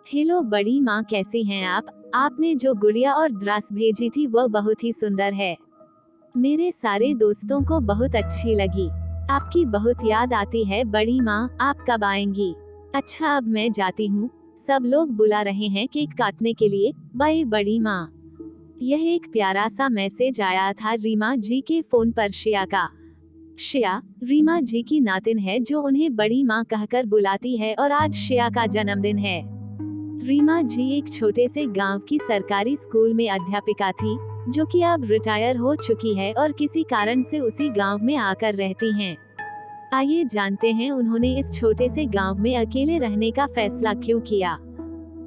Hello बड़ी माँ, कैसी हैं आप? आपने जो गुड़िया और ड्रेस भेजी थी वह बहुत ही सुंदर है। मेरे सारे दोस्तों को बहुत अच्छी लगी। आपकी बहुत याद आती है बड़ी माँ, आप कब आएंगी? अच्छा, अब मैं जाती हूँ। सब लोग बुला रहे हैं केक काटने के लिए। बाय बड़ी माँ। यह एक प्यारा सा मैसेज आया था रीमा जी के फोन पर श्रेया का। श्रेया रीमा जी की नातिन है जो उन्हें बड़ी माँ कहकर बुलाती है और आज श्रेया का जन्मदिन है। रीमा जी एक छोटे से गांव की सरकारी स्कूल में अध्यापिका थी, जो कि अब रिटायर हो चुकी है और किसी कारण से उसी गांव में आकर रहती हैं। आइए जानते हैं उन्होंने इस छोटे से गांव में अकेले रहने का फैसला क्यों किया।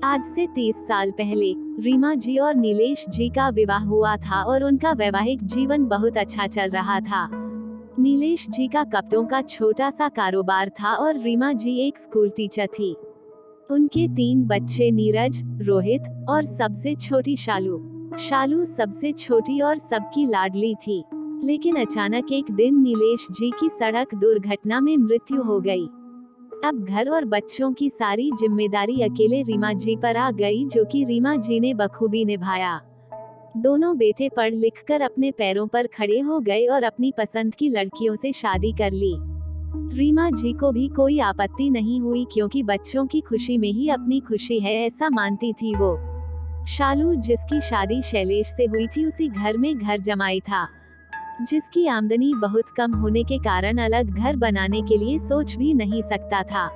आज से 30 साल पहले रीमा जी और नीलेश जी का विवाह हुआ था और उनका वैवाहिक जीवन बहुत अच्छा चल रहा था। नीलेश जी का कपड़ों का छोटा सा कारोबार था और रीमा जी एक स्कूल टीचर थी। उनके 3 बच्चे नीरज, रोहित और सबसे छोटी शालू। शालू सबसे छोटी और सबकी लाडली थी। लेकिन अचानक एक दिन नीलेश जी की सड़क दुर्घटना में मृत्यु हो गई। अब घर और बच्चों की सारी जिम्मेदारी अकेले रीमा जी पर आ गई, जो कि रीमा जी ने बखूबी निभाया। दोनों बेटे पढ़ लिख कर अपने पैरों पर खड़े हो गए और अपनी पसंद की लड़कियों से शादी कर ली। रीमा जी को भी कोई आपत्ति नहीं हुई, क्योंकि बच्चों की खुशी में ही अपनी खुशी है, ऐसा मानती थी वो। शालू, जिसकी शादी शैलेश से हुई थी, उसी घर में घर जमाई था, जिसकी आमदनी बहुत कम होने के कारण अलग घर बनाने के लिए सोच भी नहीं सकता था।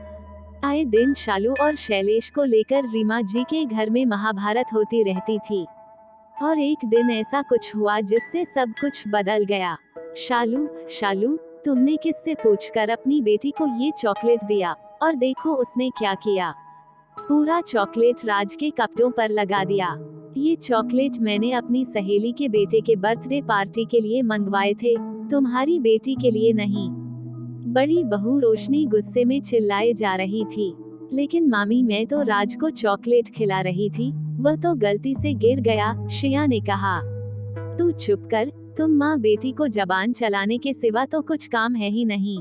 आए दिन शालू और शैलेश को लेकर रीमा जी के घर में महाभारत होती रहती थी। और एक दिन ऐसा कुछ हुआ जिससे सब कुछ बदल गया। शालू, शालू, तुमने किससे पूछकर अपनी बेटी को ये चॉकलेट दिया? और देखो उसने क्या किया। पूरा चॉकलेट राज के कपड़ों पर लगा दिया। ये चॉकलेट मैंने अपनी सहेली के बेटे के बर्थडे पार्टी के लिए मंगवाए थे, तुम्हारी बेटी के लिए नहीं। बड़ी बहू रोशनी गुस्से में चिल्लाए जा रही थी। लेकिन मामी, मैं तो राज को चॉकलेट खिला रही थी, वह तो गलती से गिर गया, श्रेया ने कहा। तू चुप कर, तुम माँ बेटी को जबान चलाने के सिवा तो कुछ काम है ही नहीं,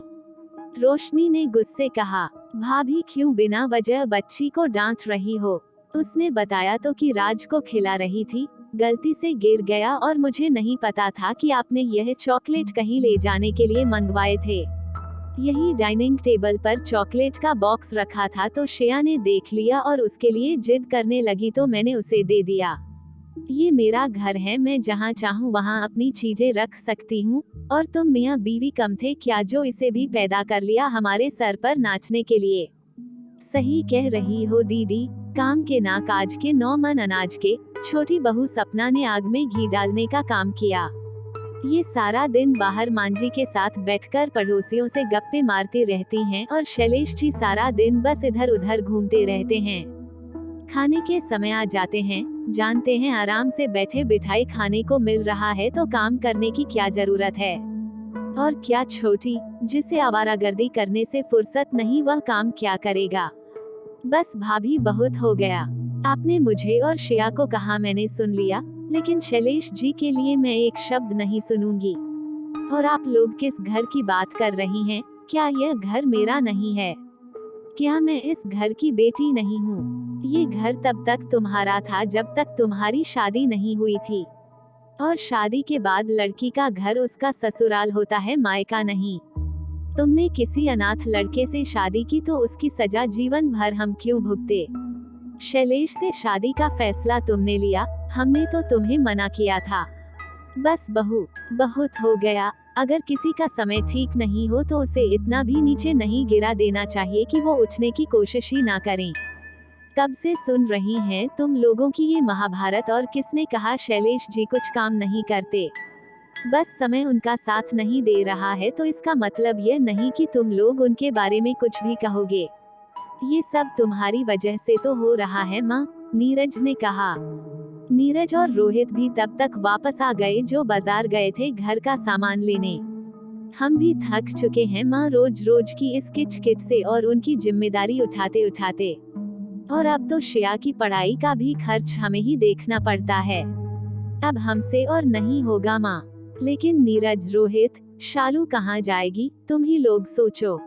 रोशनी ने गुस्से कहा। भाभी, क्यों बिना वजह बच्ची को डांट रही हो? उसने बताया तो कि राज को खिला रही थी, गलती से गिर गया और मुझे नहीं पता था कि आपने यह चॉकलेट कहीं ले जाने के लिए मंगवाए थे। यही डाइनिंग टेबल पर चॉकलेट का बॉक्स रखा था तो श्रेया ने देख लिया और उसके लिए जिद करने लगी तो मैंने उसे दे दिया। ये मेरा घर है, मैं जहाँ चाहूँ वहाँ अपनी चीजें रख सकती हूँ। और तुम मियाँ बीवी कम थे क्या जो इसे भी पैदा कर लिया हमारे सर पर नाचने के लिए? सही कह रही हो दीदी, काम के ना काज के, 9 मन अनाज के। छोटी बहू सपना ने आग में घी डालने का काम किया। ये सारा दिन बाहर मांझी के साथ बैठकर पड़ोसियों से गप्पे मारती रहती हैं और शैलेश जी सारा दिन बस इधर उधर घूमते रहते हैं। खाने के समय आ जाते हैं, जानते हैं आराम से बैठे बिठाए खाने को मिल रहा है तो काम करने की क्या जरूरत है। और क्या छोटी, जिसे आवारागर्दी करने से फुर्सत नहीं, वह काम क्या करेगा? बस भाभी, बहुत हो गया। आपने मुझे और श्रेया को कहा, मैंने सुन लिया, लेकिन शैलेश जी के लिए मैं एक शब्द नहीं सुनूंगी। और आप लोग किस घर की बात कर रही हैं? क्या यह घर मेरा नहीं है? क्या मैं इस घर की बेटी नहीं हूँ? ये घर तब तक तुम्हारा था जब तक तुम्हारी शादी नहीं हुई थी। और शादी के बाद लड़की का घर उसका ससुराल होता है, मायका नहीं। तुमने किसी अनाथ लड़के से शादी की तो उसकी सजा जीवन भर हम क्यों भुगते? शैलेश से शादी का फैसला तुमने लिया, हमने तो तुम्हें मना किया था। बस बहू, बहुत हो गया। अगर किसी का समय ठीक नहीं हो तो उसे इतना भी नीचे नहीं गिरा देना चाहिए कि वो उठने की कोशिश ही ना करें। कब से सुन रही हैं तुम लोगों की ये महाभारत, और किसने कहा शैलेश जी कुछ काम नहीं करते? बस समय उनका साथ नहीं दे रहा है तो इसका मतलब यह नहीं कि तुम लोग उनके बारे में कुछ भी कहोगे। ये सब तुम्हारी वजह से तो हो रहा है माँ, नीरज ने कहा। नीरज और रोहित भी तब तक वापस आ गए जो बाजार गए थे घर का सामान लेने। हम भी थक चुके हैं माँ, रोज रोज की इस किच किच से और उनकी जिम्मेदारी उठाते उठाते। और अब तो श्रेया की पढ़ाई का भी खर्च हमें ही देखना पड़ता है। अब हमसे और नहीं होगा माँ। लेकिन नीरज, रोहित, शालू कहाँ जाएगी, तुम ही लोग सोचो।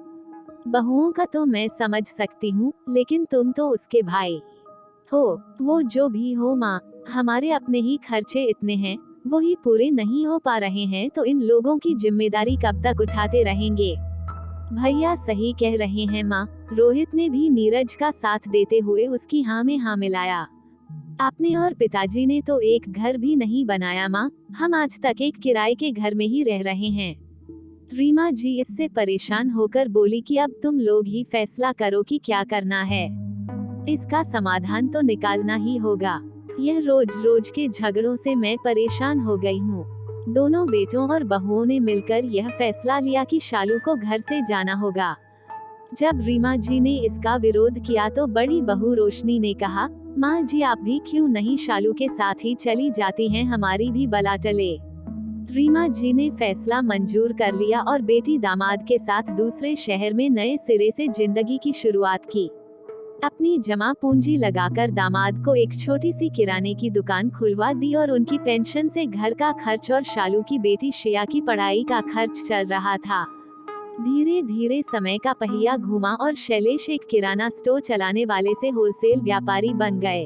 बहुओं का तो मैं समझ सकती हूँ, लेकिन तुम तो उसके भाई। हो वो जो भी हो माँ, हमारे अपने ही खर्चे इतने हैं, वो ही पूरे नहीं हो पा रहे हैं तो इन लोगों की जिम्मेदारी कब तक उठाते रहेंगे। भैया सही कह रहे हैं माँ। रोहित ने भी नीरज का साथ देते हुए उसकी हाँ में हाँ मिलाया। आपने और पिताजी ने तो एक घर भी नहीं बनाया माँ, हम आज तक एक किराए के घर में ही रह रहे हैं। रीमा जी इससे परेशान होकर बोली कि अब तुम लोग ही फैसला करो कि क्या करना है। इसका समाधान तो निकालना ही होगा। यह रोज रोज के झगड़ों से मैं परेशान हो गई हूँ। दोनों बेटों और बहुओं ने मिलकर यह फैसला लिया कि शालू को घर से जाना होगा। जब रीमा जी ने इसका विरोध किया तो बड़ी बहू रोशनी ने कहा, माँ जी आप भी क्यों नहीं शालू के साथ ही चली जाती हैं, हमारी भी बला टले। रीमा जी ने फैसला मंजूर कर लिया और बेटी दामाद के साथ दूसरे शहर में नए सिरे से जिंदगी की शुरुआत की। अपनी जमा पूंजी लगाकर दामाद को एक छोटी सी किराने की दुकान खुलवा दी और उनकी पेंशन से घर का खर्च और शालू की बेटी श्रेया की पढ़ाई का खर्च चल रहा था। धीरे धीरे समय का पहिया घूमा और शैलेश एक किराना स्टोर चलाने वाले से होलसेल व्यापारी बन गए।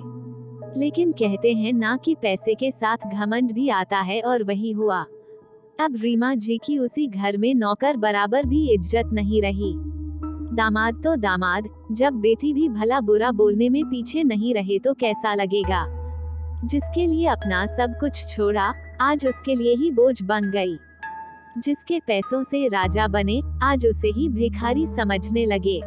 लेकिन कहते हैं ना कि पैसे के साथ घमंड भी आता है, और वही हुआ। अब रीमा जी की उसी घर में नौकर बराबर भी इज्जत नहीं रही। दामाद तो दामाद, जब बेटी भी भला बुरा बोलने में पीछे नहीं रहे तो कैसा लगेगा। जिसके लिए अपना सब कुछ छोड़ा, आज उसके लिए ही बोझ बन गई। जिसके पैसों से राजा बने, आज उसे ही भिखारी समझने लगे।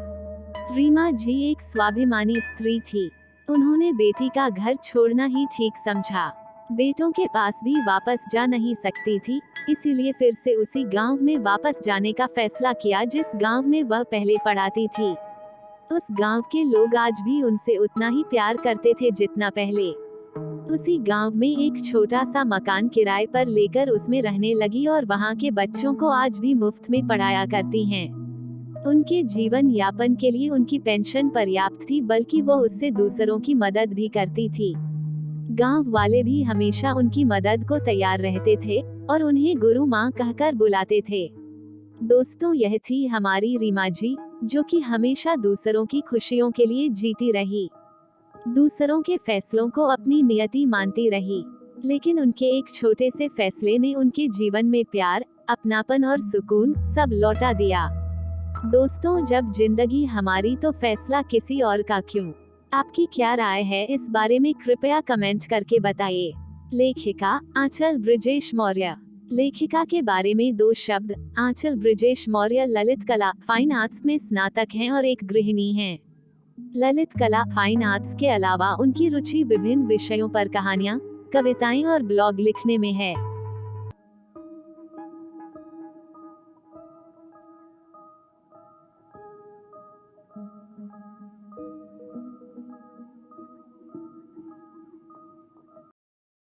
रीमा जी एक स्वाभिमानी स्त्री थी। उन्होंने बेटी का घर छोड़ना ही ठीक समझा। बेटों के पास भी वापस जा नहीं सकती थी, इसीलिए फिर से उसी गांव में वापस जाने का फैसला किया जिस गांव में वह पहले पढ़ाती थी। उस गांव के लोग आज भी उनसे उतना ही प्यार करते थे जितना पहले। उसी गांव में एक छोटा सा मकान किराए पर लेकर उसमें रहने लगी और वहां के बच्चों को आज भी मुफ्त में पढ़ाया करती हैं। उनके जीवन यापन के लिए उनकी पेंशन पर्याप्त थी, बल्कि वो उससे दूसरों की मदद भी करती थी। गांव वाले भी हमेशा उनकी मदद को तैयार रहते थे और उन्हें गुरु माँ कहकर बुलाते थे। दोस्तों, यह थी हमारी रीमा जी, जो कि हमेशा दूसरों की खुशियों के लिए जीती रही। दूसरों के फैसलों को अपनी नियति मानती रही, लेकिन उनके एक छोटे से फैसले ने उनके जीवन में प्यार, अपनापन और सुकून सब लौटा दिया। दोस्तों, जब जिंदगी हमारी तो फैसला किसी और का क्यों? आपकी क्या राय है इस बारे में, कृपया कमेंट करके बताइए। लेखिका आंचल ब्रिजेश मौर्य। लेखिका के बारे में 2 शब्द। आंचल ब्रिजेश मौर्य ललित कला फाइन आर्ट्स में स्नातक हैं और एक गृहिणी हैं। ललित कला फाइन आर्ट्स के अलावा उनकी रुचि विभिन्न विषयों पर कहानियां, कविताएं और ब्लॉग लिखने में है।